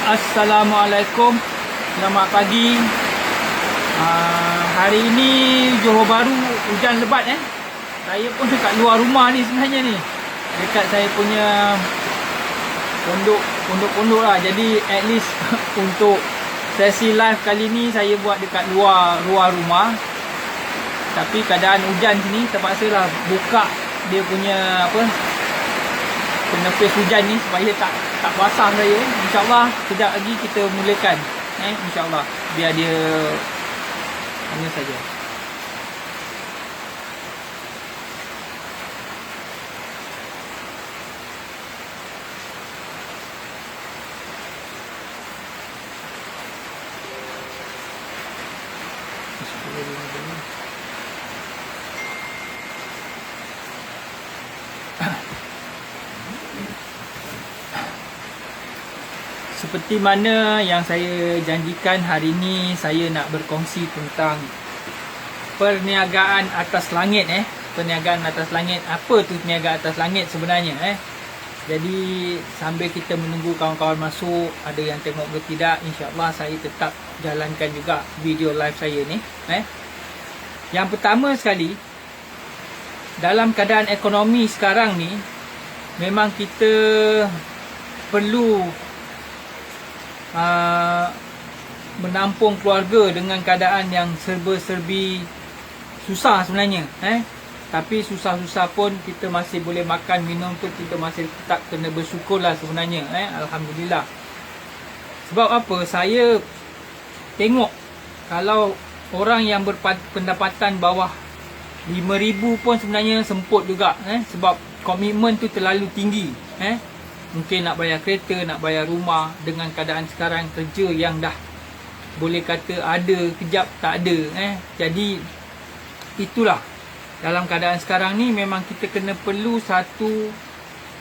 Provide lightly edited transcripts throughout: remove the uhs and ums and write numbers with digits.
Assalamualaikum, selamat pagi. Hari ini Johor Bahru hujan lebat. Saya pun dekat luar rumah ni sebenarnya ni, dekat saya punya pondok lah. Jadi at least untuk sesi live kali ni saya buat dekat luar rumah. Tapi keadaan hujan sini terpaksa lah buka dia punya kena face hujan ni supaya tak basah saya. InsyaAllah sekejap lagi kita mulakan, InsyaAllah, biar dia hanya saja. Seperti mana yang saya janjikan, hari ini saya nak berkongsi tentang perniagaan atas langit. Perniagaan atas langit. Apa tu perniagaan atas langit sebenarnya? Jadi sambil kita menunggu kawan-kawan masuk, ada yang tengok ke tidak, insyaAllah saya tetap jalankan juga video live saya ni. Yang pertama sekali, dalam keadaan ekonomi sekarang ni, memang kita perlu menampung keluarga dengan keadaan yang serba-serbi susah sebenarnya. Tapi susah-susah pun kita masih boleh makan, minum tu kita masih tetap kena bersyukur lah sebenarnya. Alhamdulillah. Sebab apa? Saya tengok kalau orang yang berpendapatan bawah 5,000 pun sebenarnya semput juga. Sebab komitmen tu terlalu tinggi. Mungkin nak bayar kereta, nak bayar rumah, dengan keadaan sekarang kerja yang dah boleh kata ada, kejap tak ada. Jadi itulah, dalam keadaan sekarang ni memang kita kena perlu satu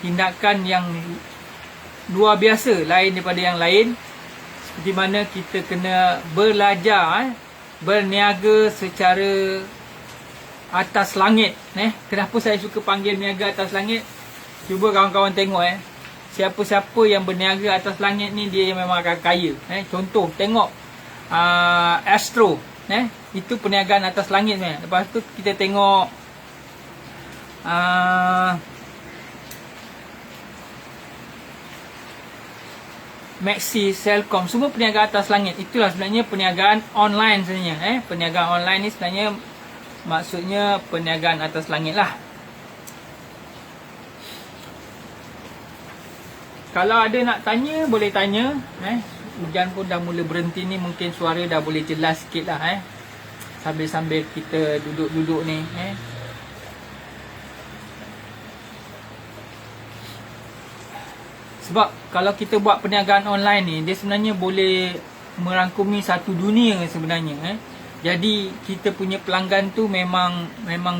tindakan yang luar biasa, lain daripada yang lain. Seperti mana kita kena belajar berniaga secara atas langit. Kenapa saya suka panggil niaga atas langit? Cuba kawan-kawan tengok. Siapa-siapa yang berniaga atas langit ni, dia memang akan kaya. Contoh, tengok Astro. Itu perniagaan atas langit. Lepas tu kita tengok Maxi, Celcom, semua perniagaan atas langit. Itulah sebenarnya perniagaan online sebenarnya. Perniagaan online ni sebenarnya maksudnya perniagaan atas langit lah. Kalau ada nak tanya, boleh tanya. Hujan pun dah mula berhenti ni, mungkin suara dah boleh jelas sikit lah. Sambil-sambil kita duduk-duduk ni. Sebab kalau kita buat perniagaan online ni, dia sebenarnya boleh merangkumi satu dunia sebenarnya. Jadi kita punya pelanggan tu memang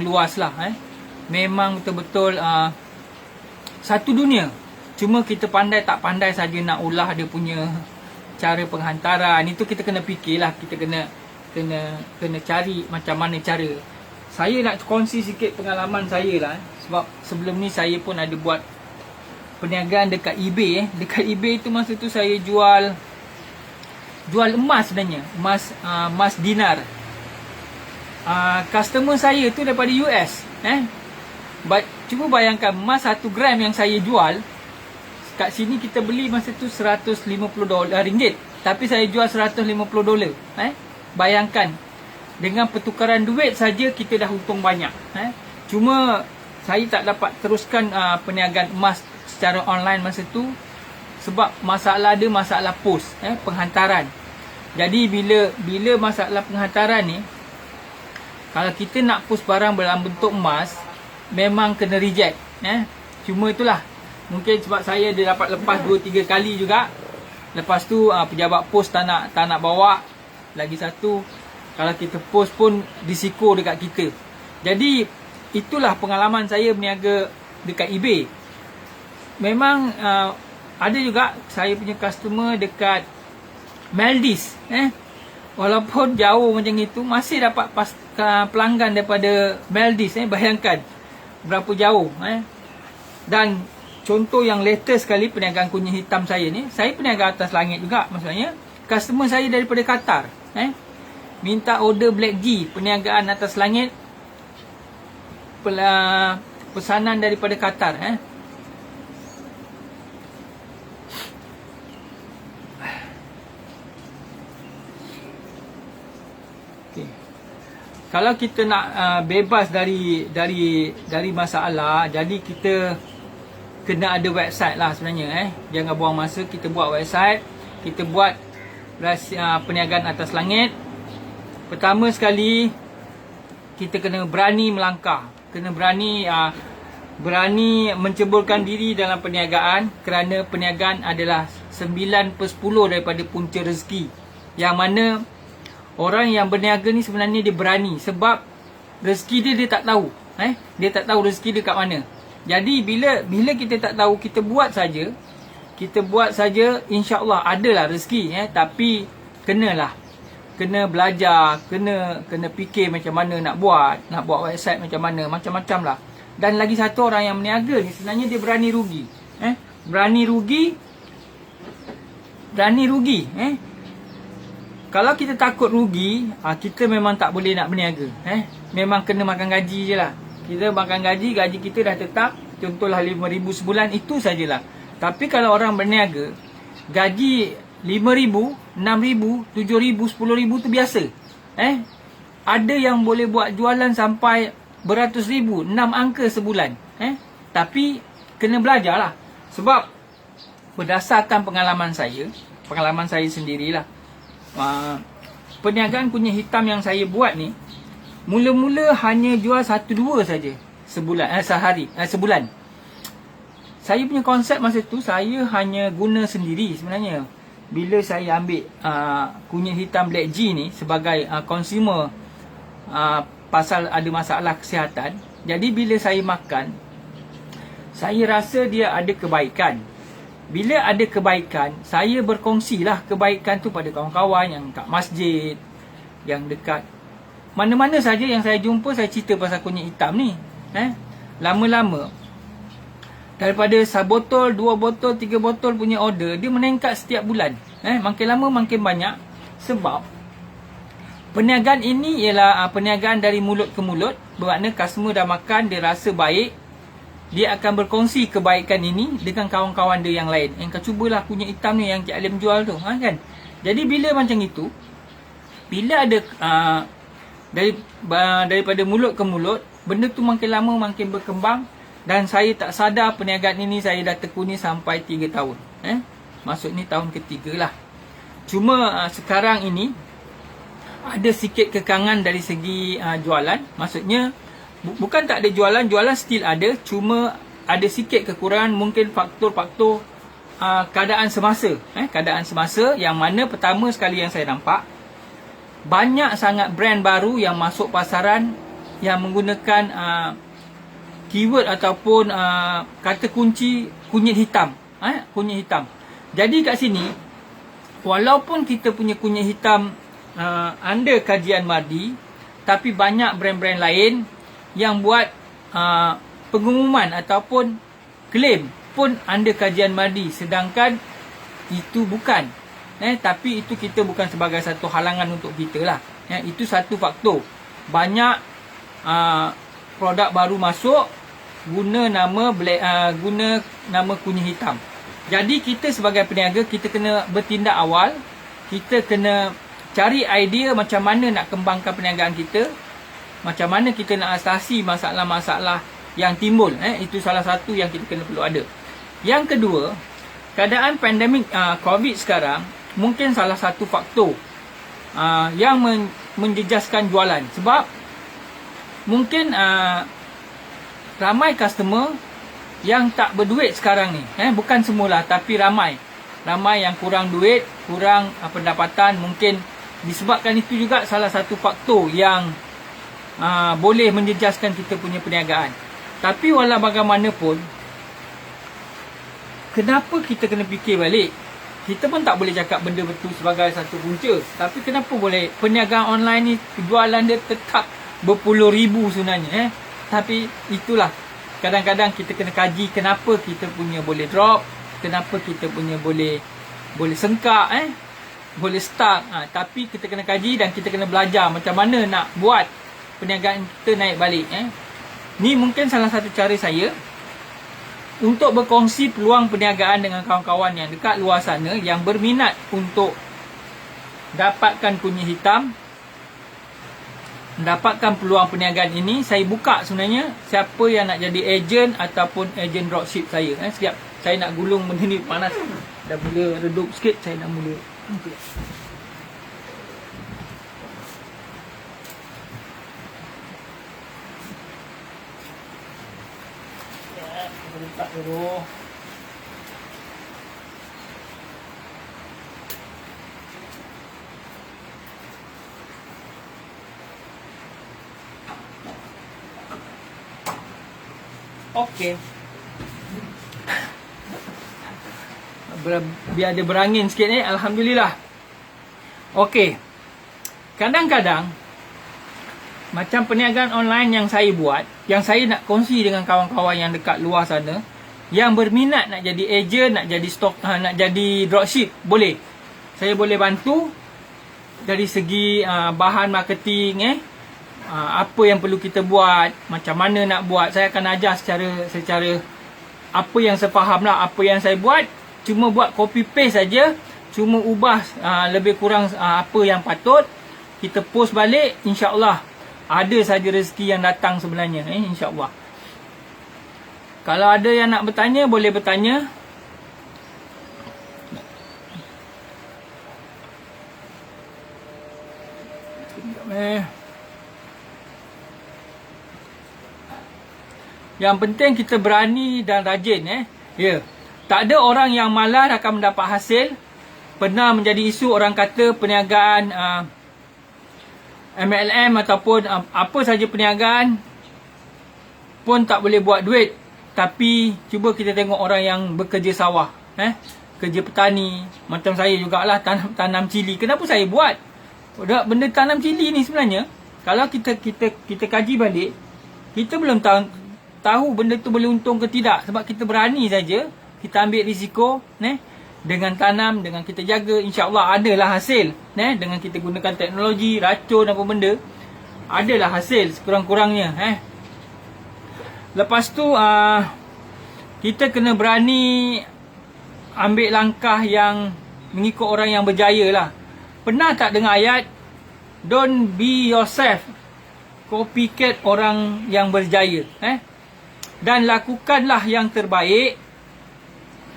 luas lah. Memang betul-betul satu dunia. Cuma kita pandai tak pandai saja nak ulah dia punya cara penghantaran. Itu kita kena fikirlah, kita kena cari macam mana cara. Saya nak kongsi sikit pengalaman saya lah. Sebab sebelum ni saya pun ada buat perniagaan dekat eBay. Dekat eBay tu masa tu saya jual emas sebenarnya. Emas dinar. Customer saya tu daripada US. Cuba bayangkan, emas 1 gram yang saya jual kat sini kita beli masa tu $150 ringgit, tapi saya jual $150. Bayangkan, dengan pertukaran duit saja kita dah untung banyak. Cuma saya tak dapat teruskan perniagaan emas secara online masa tu, sebab masalah dia masalah pos, penghantaran. Jadi bila masalah penghantaran ni, kalau kita nak post barang dalam bentuk emas, memang kena reject. Cuma itulah, mungkin sebab saya dia dapat lepas 2-3 kali juga. Lepas tu pejabat pos tak nak bawa. Lagi satu, kalau kita post pun risiko dekat kita. Jadi itulah pengalaman saya berniaga dekat eBay. Memang ada juga saya punya customer dekat Maldives. Walaupun jauh macam itu, masih dapat pelanggan daripada Maldives. Bayangkan berapa jauh. Dan contoh yang latest sekali perniagaan kunyit hitam saya ni, saya perniaga atas langit juga. Maksudnya customer saya daripada Qatar, minta order Black G, perniagaan atas langit, pesanan daripada Qatar. Okay. Kalau kita nak bebas dari masalah, jadi kita kena ada website lah sebenarnya. Jangan buang masa, kita buat website, kita buat perniagaan atas langit. Pertama sekali, kita kena berani melangkah, kena berani menceburkan diri dalam perniagaan, kerana perniagaan adalah 9/10 daripada punca rezeki. Yang mana orang yang berniaga ni sebenarnya dia berani, sebab rezeki dia tak tahu. Dia tak tahu rezeki dia kat mana. Jadi bila kita tak tahu, kita buat saja, insya-Allah adalah rezeki. Tapi kena belajar, kena fikir macam mana nak buat website macam mana, macam-macam lah. Dan lagi satu, orang yang berniaga ni sebenarnya dia berani rugi. Berani rugi. Kalau kita takut rugi, kita memang tak boleh nak berniaga. Memang kena makan gaji je lah. Kita makan gaji kita dah tetap, contohlah 5,000 sebulan, itu sajalah. Tapi kalau orang berniaga, gaji 5,000, 6,000, 7,000, 10,000 tu biasa. Ada yang boleh buat jualan sampai beratus ribu, 6 angka sebulan. Tapi kena belajar lah. Sebab berdasarkan pengalaman saya sendirilah, perniagaan kunyit hitam yang saya buat ni, mula-mula hanya jual 1-2 saja sebulan. Saya punya konsep masa tu, saya hanya guna sendiri sebenarnya. Bila saya ambil kunyit hitam Black G ni sebagai consumer, pasal ada masalah kesihatan, jadi bila saya makan, saya rasa dia ada kebaikan. Bila ada kebaikan, saya berkongsilah kebaikan tu pada kawan-kawan yang kat masjid, yang dekat mana-mana saja yang saya jumpa, saya cerita pasal kunyit hitam ni. Lama-lama, daripada 1 botol, 2 botol, 3 botol punya order, dia meningkat setiap bulan. Makin lama makin banyak. Sebab perniagaan ini ialah perniagaan dari mulut ke mulut. Bermakna customer dah makan, dia rasa baik, dia akan berkongsi kebaikan ini dengan kawan-kawan dia yang lain. Kau cubalah kunyit hitam ni yang Cik Alim jual tu, kan? Jadi bila macam itu, bila ada daripada mulut ke mulut, benda tu makin lama makin berkembang. Dan saya tak sadar perniagaan ini saya dah tekuni sampai 3 tahun. Maksud ni tahun ketiga lah. Cuma sekarang ini ada sikit kekangan dari segi jualan. Maksudnya bukan tak ada jualan still ada. Cuma ada sikit kekurangan, mungkin faktor-faktor keadaan semasa. Keadaan semasa yang mana pertama sekali yang saya nampak, banyak sangat brand baru yang masuk pasaran yang menggunakan keyword ataupun kata kunci kunyit hitam. Kunyit hitam. Jadi kat sini, walaupun kita punya kunyit hitam under kajian Mardi, tapi banyak brand-brand lain yang buat pengumuman ataupun claim pun under kajian Mardi, sedangkan itu bukan. Tapi itu kita bukan sebagai satu halangan untuk kita lah. Itu satu faktor. Banyak produk baru masuk guna nama kunyit hitam. Jadi kita sebagai peniaga, kita kena bertindak awal. Kita kena cari idea macam mana nak kembangkan perniagaan kita, macam mana kita nak atasi masalah-masalah yang timbul. Itu salah satu yang kita kena perlu ada. Yang kedua, keadaan pandemik COVID sekarang mungkin salah satu faktor yang menjejaskan jualan. Sebab mungkin ramai customer yang tak berduit sekarang ni. Bukan semualah, tapi ramai yang kurang duit, kurang pendapatan. Mungkin disebabkan itu juga salah satu faktor yang boleh menjejaskan kita punya perniagaan. Tapi walau bagaimanapun, kenapa kita kena fikir balik? Kita pun tak boleh cakap benda betul sebagai satu punca. Tapi kenapa boleh perniagaan online ni jualan dia tetap berpuluh ribu sebenarnya. Tapi itulah kadang-kadang kita kena kaji kenapa kita punya boleh drop, kenapa kita punya boleh sengkak, boleh stuck. Tapi kita kena kaji dan kita kena belajar macam mana nak buat perniagaan kita naik balik. Ni mungkin salah satu cara saya untuk berkongsi peluang perniagaan dengan kawan-kawan yang dekat luar sana yang berminat untuk dapatkan kunyit hitam, mendapatkan peluang perniagaan ini. Saya buka sebenarnya siapa yang nak jadi ejen ataupun ejen dropship saya. Sekejap, saya nak gulung benda ni panas. Dah mula redup sikit, saya dah mula. Letak dulu. Okey. Biar ada berangin sikit ni, alhamdulillah. Okey. Kadang-kadang macam perniagaan online yang saya buat, yang saya nak kongsi dengan kawan-kawan yang dekat luar sana yang berminat nak jadi ejen, nak jadi stok, nak jadi dropship, boleh. Saya boleh bantu dari segi bahan marketing, apa yang perlu kita buat, macam mana nak buat. Saya akan ajar secara apa yang saya faham lah, apa yang saya buat. Cuma buat copy paste saja, cuma ubah lebih kurang apa yang patut. Kita post balik, insya-Allah ada saja rezeki yang datang sebenarnya, insya-Allah. Kalau ada yang nak bertanya, boleh bertanya. Yang penting kita berani dan rajin, Ya. Tak ada orang yang malas akan mendapat hasil. Pernah menjadi isu orang kata perniagaan MLM ataupun apa saja perniagaan pun tak boleh buat duit. Tapi cuba kita tengok orang yang bekerja sawah, kerja petani. Macam saya jugalah tanam cili. Kenapa saya buat? Benda tanam cili ni sebenarnya, kalau kita kaji balik, kita belum tahu benda tu boleh untung ke tidak. Sebab kita berani saja, kita ambil risiko, dengan tanam, dengan kita jaga, insya-Allah adalah hasil, dengan kita gunakan teknologi, racun apa benda, adalah hasil sekurang-kurangnya, Lepas tu kita kena berani ambil langkah yang mengikut orang yang berjaya lah. Pernah tak dengar ayat, don't be yourself, copycat orang yang berjaya, dan lakukanlah yang terbaik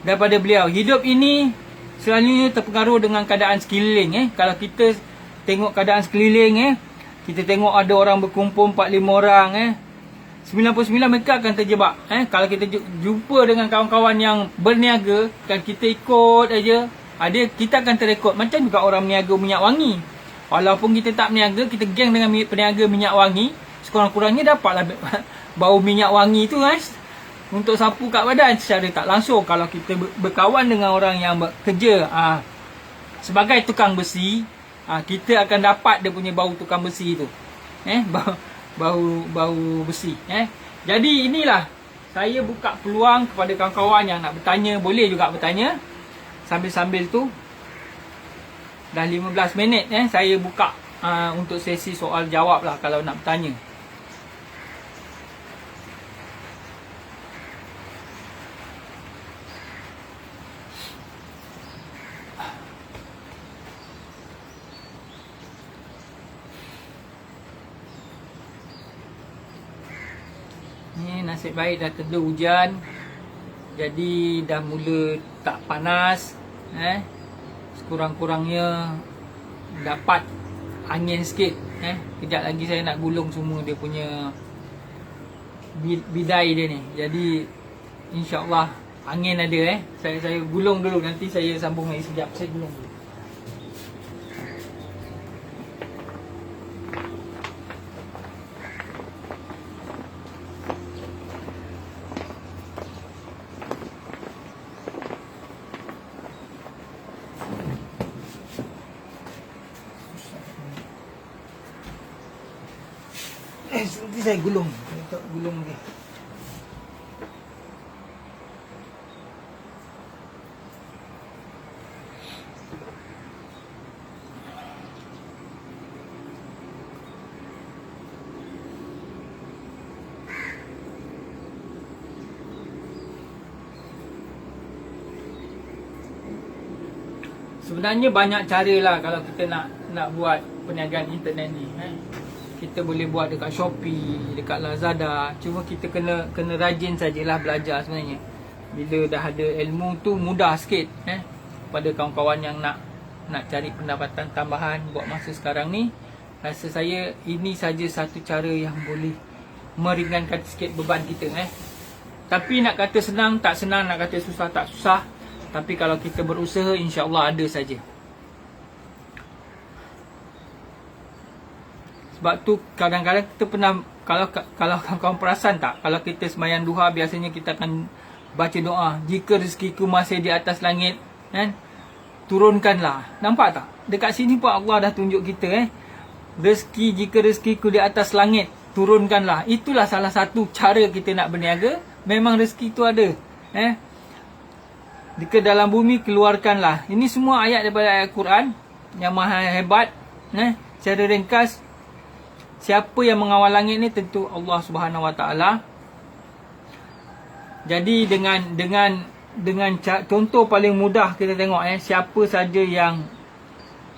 daripada beliau. Hidup ini selalunya terpengaruh dengan keadaan sekeliling. Kalau kita tengok keadaan sekeliling, kita tengok ada orang berkumpul 4-5 orang, 99 mereka akan terjebak. Kalau kita jumpa dengan kawan-kawan yang berniaga dan kita ikut aja, kita akan terekod. Macam juga orang berniaga minyak wangi. Walaupun kita tak berniaga, kita geng dengan peniaga minyak wangi, sekurang-kurangnya dapatlah bau minyak wangi tu, guys, untuk sapu kat badan secara tak langsung. Kalau kita berkawan dengan orang yang bekerja sebagai tukang besi, kita akan dapat dia punya bau tukang besi tu, bau besi. Jadi inilah, saya buka peluang kepada kawan-kawan yang nak bertanya, boleh juga bertanya. Sambil-sambil tu dah 15 minit, saya buka untuk sesi soal jawab lah kalau nak bertanya. Ni nasib baik dah teduh hujan, jadi dah mula tak panas, sekurang-kurangnya dapat angin sikit. Kejap lagi saya nak gulung semua dia punya bidai dia ni. Jadi insya-Allah angin ada. Saya gulung dulu, nanti saya sambung lagi sekejap. Saya gulung dulu. Nanti saya gulung. Saya tak gulung lagi. Sebenarnya banyak cara lah kalau kita nak buat perniagaan internet ni. Kita boleh buat dekat Shopee, dekat Lazada. Cuma kita kena rajin sajalah belajar sebenarnya. Bila dah ada ilmu tu mudah sikit pada kawan-kawan yang nak cari pendapatan tambahan buat masa sekarang ni. Rasa saya ini saja satu cara yang boleh meringankan sikit beban kita. Tapi nak kata senang tak senang, nak kata susah tak susah. Tapi kalau kita berusaha, insya-Allah ada saja. Sebab tu kadang-kadang kita pernah, kalau kawan-kawan perasan tak, kalau kita sembahyang duha biasanya kita akan baca doa, jika rezekiku masih di atas langit, turunkanlah. Nampak tak? Dekat sini pun Allah dah tunjuk kita jika rezekiku di atas langit, turunkanlah. Itulah salah satu cara kita nak berniaga. Memang rezeki tu ada. Jika dalam bumi, keluarkanlah. Ini semua ayat daripada ayat Quran yang maha hebat. Secara ringkas, siapa yang mengawal langit ni? Tentu Allah Subhanahu Wa Taala. Jadi dengan contoh paling mudah kita tengok siapa saja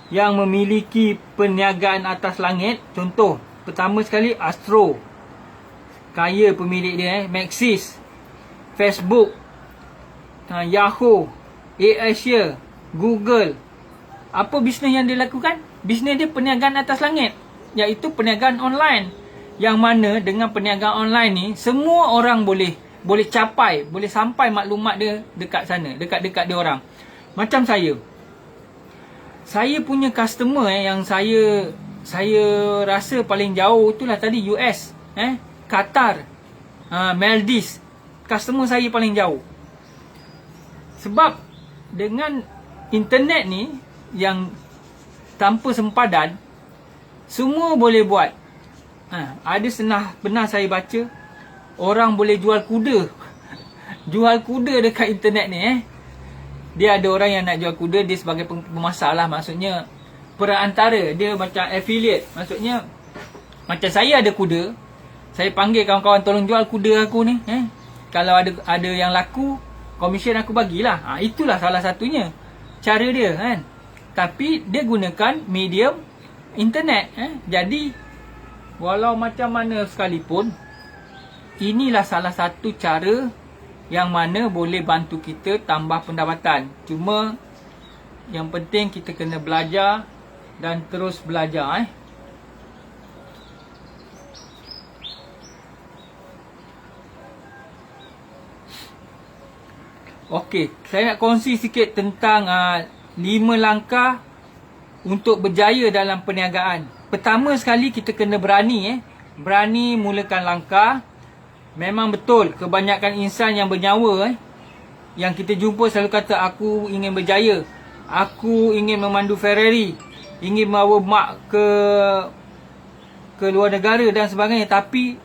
yang memiliki perniagaan atas langit. Contoh pertama sekali Astro, kaya pemilik dia. Maxis, Facebook, Yahoo, AirAsia, Google. Apa bisnes yang dia lakukan? Bisnes dia perniagaan atas langit, iaitu perniagaan online. Yang mana dengan perniagaan online ni, semua orang boleh capai, boleh sampai maklumat dia dekat sana, dekat dia orang. Macam saya punya customer yang saya rasa paling jauh itulah tadi US, Qatar, Maldives. Customer saya paling jauh. Sebab dengan internet ni yang tanpa sempadan, semua boleh buat. Ada pernah saya baca orang boleh jual kuda. Jual kuda dekat internet ni. Dia ada orang yang nak jual kuda, dia sebagai pemasar lah. Maksudnya perantara, dia macam affiliate. Maksudnya macam saya ada kuda, saya panggil kawan-kawan tolong jual kuda aku ni. Kalau ada yang laku, komisen aku bagilah. Itulah salah satunya cara dia Tapi dia gunakan medium internet. Jadi walau macam mana sekalipun, inilah salah satu cara yang mana boleh bantu kita tambah pendapatan. Cuma yang penting kita kena belajar dan terus belajar. Okey, saya nak kongsi sikit tentang 5 langkah untuk berjaya dalam perniagaan. Pertama sekali kita kena berani. Berani mulakan langkah. Memang betul, kebanyakan insan yang bernyawa yang kita jumpa selalu kata, aku ingin berjaya, aku ingin memandu Ferrari, ingin bawa mak ke luar negara dan sebagainya. Tapi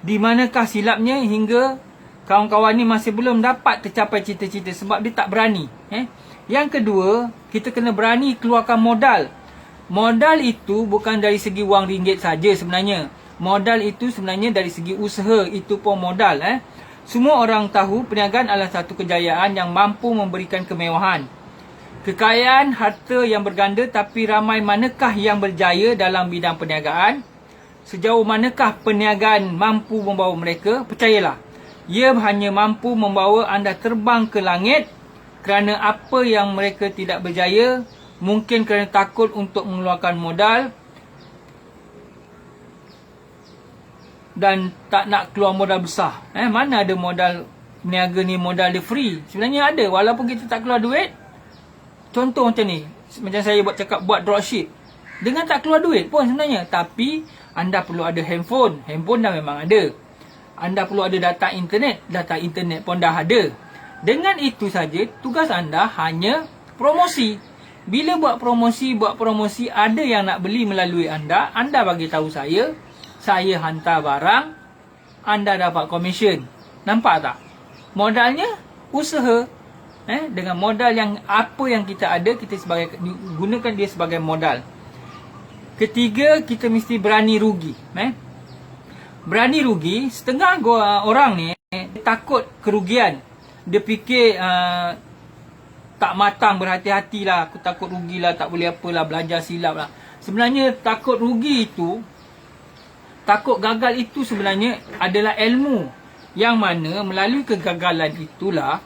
di manakah silapnya hingga kawan-kawan ni masih belum dapat tercapai cita-cita? Sebab dia tak berani. Yang kedua, kita kena berani keluarkan modal. Modal itu bukan dari segi wang ringgit saja sebenarnya. Modal itu sebenarnya dari segi usaha, itu pun modal. Semua orang tahu perniagaan adalah satu kejayaan yang mampu memberikan kemewahan, kekayaan, harta yang berganda. Tapi ramai manakah yang berjaya dalam bidang perniagaan? Sejauh manakah perniagaan mampu membawa mereka? Percayalah, ia hanya mampu membawa anda terbang ke langit. Kerana apa yang mereka tidak berjaya? Mungkin kerana takut untuk mengeluarkan modal dan tak nak keluar modal besar. Mana ada modal berniaga ni, modal dia free? Sebenarnya ada, walaupun kita tak keluar duit. Contoh macam ni, macam saya buat dropship, dengan tak keluar duit pun sebenarnya. Tapi anda perlu ada handphone dah memang ada. Anda perlu ada data internet pun dah ada. Dengan itu saja, tugas anda hanya promosi. Bila buat promosi, ada yang nak beli melalui anda bagi tahu saya hantar barang, anda dapat komisen. Nampak tak? Modalnya usaha. Dengan modal yang apa yang kita ada, kita gunakan dia sebagai modal. Ketiga, kita mesti berani rugi. Berani rugi. Setengah orang ni takut kerugian. Dia fikir tak matang, berhati-hatilah, aku takut rugilah, tak boleh apalah, belajar silap lah. Sebenarnya takut rugi itu, takut gagal itu sebenarnya adalah ilmu. Yang mana melalui kegagalan itulah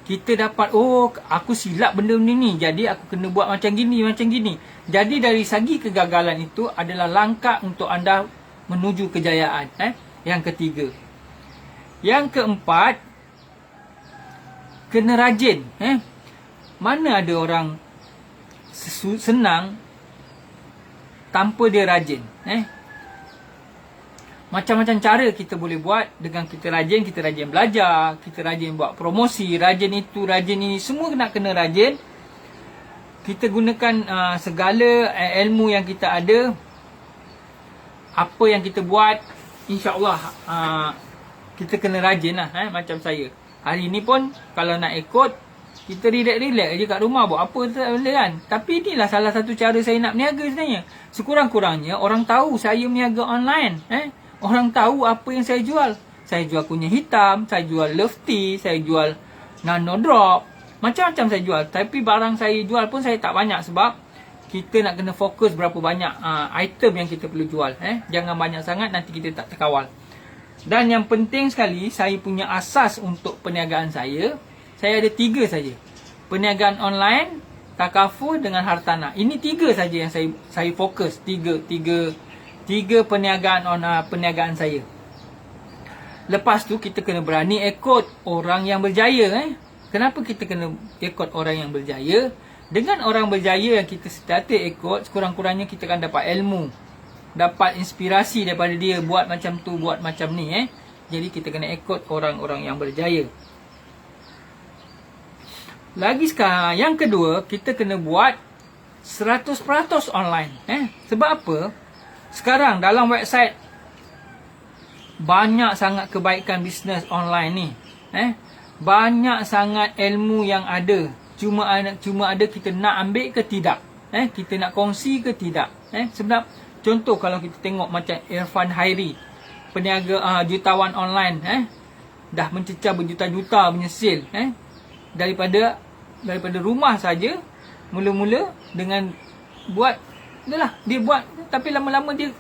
kita dapat, oh aku silap benda-benda ni, jadi aku kena buat macam gini, macam gini. Jadi dari segi kegagalan itu adalah langkah untuk anda menuju kejayaan. Yang ketiga. Yang keempat, kena rajin. Mana ada orang senang tanpa dia rajin. Macam-macam cara kita boleh buat. Dengan kita rajin belajar, kita rajin buat promosi, rajin itu, rajin ini, semua kena rajin. Kita gunakan segala ilmu yang kita ada. Apa yang kita buat, insya-Allah kita kena rajin lah. Macam saya hari ni pun kalau nak ikut, kita relax je kat rumah, buat apa tak boleh kan. Tapi inilah salah satu cara saya nak berniaga sebenarnya. Sekurang-kurangnya orang tahu saya berniaga online. Orang tahu apa yang saya jual. Saya jual kunyit hitam, saya jual love tea, saya jual nano drop, macam-macam saya jual. Tapi barang saya jual pun saya tak banyak, sebab kita nak kena fokus berapa banyak item yang kita perlu jual. Jangan banyak sangat, nanti kita tak terkawal. Dan yang penting sekali, saya punya asas untuk perniagaan saya ada 3 saja. Perniagaan online, takaful dengan hartanah. Ini 3 saja yang saya fokus. Tiga perniagaan saya. Lepas tu kita kena berani ikut orang yang berjaya. Kenapa kita kena ikut orang yang berjaya? Dengan orang berjaya yang kita setiap ikut, sekurang-kurangnya kita akan dapat ilmu, dapat inspirasi daripada dia, buat macam tu, buat macam ni. Jadi kita kena ikut orang-orang yang berjaya. Lagi sekarang, yang kedua, kita kena buat 100% online. Sebab apa? Sekarang dalam website banyak sangat kebaikan bisnes online ni. Banyak sangat ilmu yang ada. Cuma ada kita nak ambil ke tidak. Kita nak kongsi ke tidak. Sebab contoh kalau kita tengok macam Irfan Hairi, peniaga jutawan online, dah mencecah berjuta-juta punya sale. Daripada rumah saja, mula-mula dengan buat, dia buat, tapi lama-lama dia,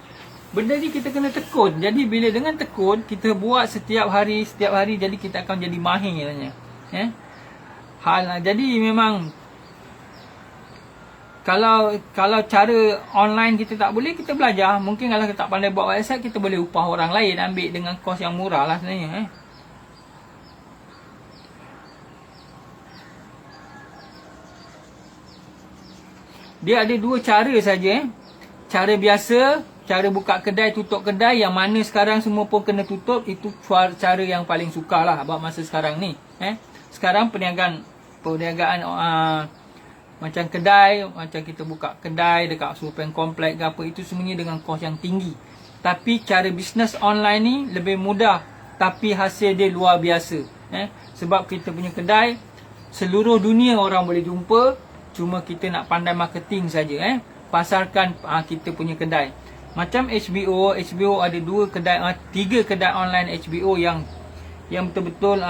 benda ni kita kena tekun. Jadi bila dengan tekun, kita buat setiap hari, jadi kita akan jadi mahir sebenarnya. Jadi memang kalau cara online kita tak boleh, kita belajar. Mungkin kalau kita tak pandai buat website, kita boleh upah orang lain, ambil dengan kos yang murah lah sebenarnya. Dia ada 2 cara saja. Cara biasa, cara buka kedai, tutup kedai, yang mana sekarang semua pun kena tutup. Itu cara yang paling sukar lah buat masa sekarang ni. Sekarang perniagaan macam kedai, macam kita buka kedai dekat Sultan Komplek ke apa, itu semuanya dengan kos yang tinggi. Tapi cara bisnes online ni lebih mudah, tapi hasil dia luar biasa. Sebab kita punya kedai seluruh dunia orang boleh jumpa. Cuma kita nak pandai marketing saja. Pasarkan kita punya kedai. Macam HBO ada 3 kedai online HBO yang betul-betul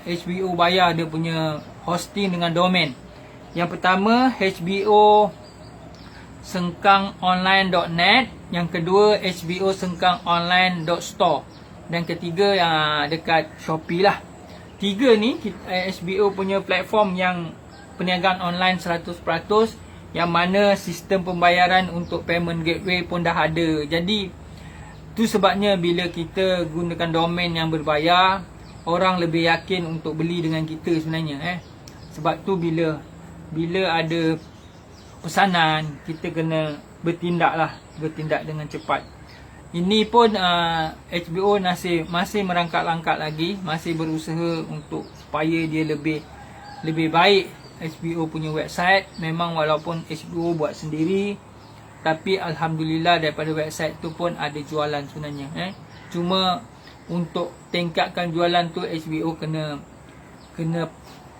HBO bayar dia punya hosting dengan domain. Yang pertama HBO sengkangonline.net, yang kedua HBO sengkangonline.store, dan ketiga yang dekat Shopee lah. 3 ni HBO punya platform yang perniagaan online 100%, yang mana sistem pembayaran untuk payment gateway pun dah ada. Jadi tu sebabnya bila kita gunakan domain yang berbayar, orang lebih yakin untuk beli dengan kita sebenarnya. Sebab tu bila ada pesanan, kita kena bertindak dengan cepat. Ini pun HBO masih merangkak-langkak lagi, masih berusaha untuk supaya dia lebih baik. HBO punya website, memang walaupun HBO buat sendiri, tapi Alhamdulillah daripada website tu pun ada jualan sebenarnya. Cuma untuk tingkatkan jualan tu, HBO kena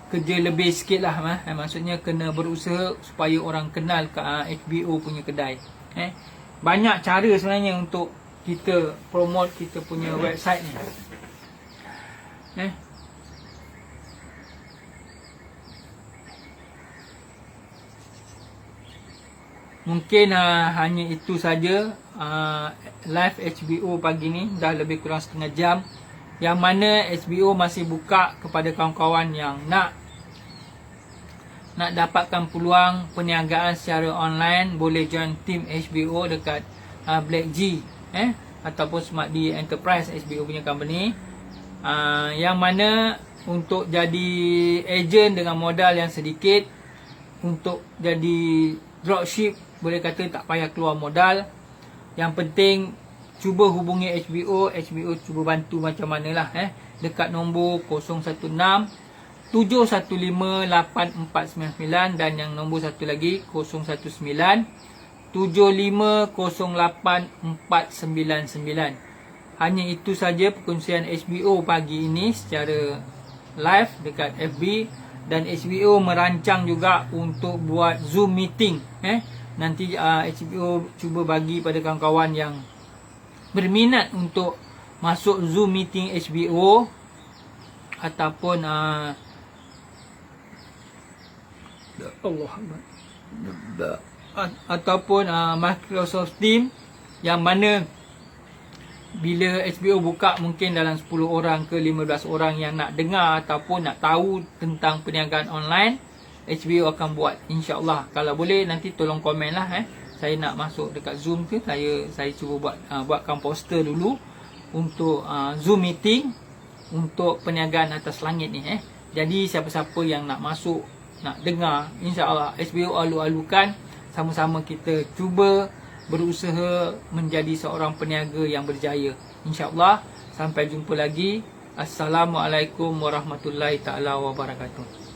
kerja lebih sikit lah. Maksudnya kena berusaha supaya orang kenal ke HBO punya kedai. Banyak cara sebenarnya untuk kita promote kita punya website ni. Mungkin hanya itu saja live HBO pagi ni, dah lebih kurang setengah jam, yang mana HBO masih buka kepada kawan-kawan yang nak dapatkan peluang perniagaan secara online. Boleh join team HBO dekat Black G ataupun Smart D Enterprise, HBO punya company, yang mana untuk jadi agent dengan modal yang sedikit, untuk jadi dropship, boleh kata tak payah keluar modal. Yang penting cuba hubungi HBO cuba bantu macam manalah dekat nombor 016 715 8499 dan yang nombor satu lagi 019 7508 499. Hanya itu saja perkongsian HBO pagi ini secara live dekat FB. Dan HBO merancang juga untuk buat Zoom meeting. Nanti HBO cuba bagi pada kawan-kawan yang berminat untuk masuk Zoom meeting HBO ataupun ataupun Microsoft Teams, yang mana bila HBO buka, mungkin dalam 10 orang ke 15 orang yang nak dengar ataupun nak tahu tentang perniagaan online, HBO akan buat, insya-Allah. Kalau boleh nanti tolong komen lah saya nak masuk dekat Zoom ke, saya cuba buatkan poster dulu untuk Zoom meeting untuk perniagaan atas langit ni. Jadi siapa-siapa yang nak masuk, nak dengar, insya-Allah HBO alu-alukan, sama-sama kita cuba berusaha menjadi seorang peniaga yang berjaya, insya-Allah. Sampai jumpa lagi. Assalamualaikum warahmatullahi taala wabarakatuh.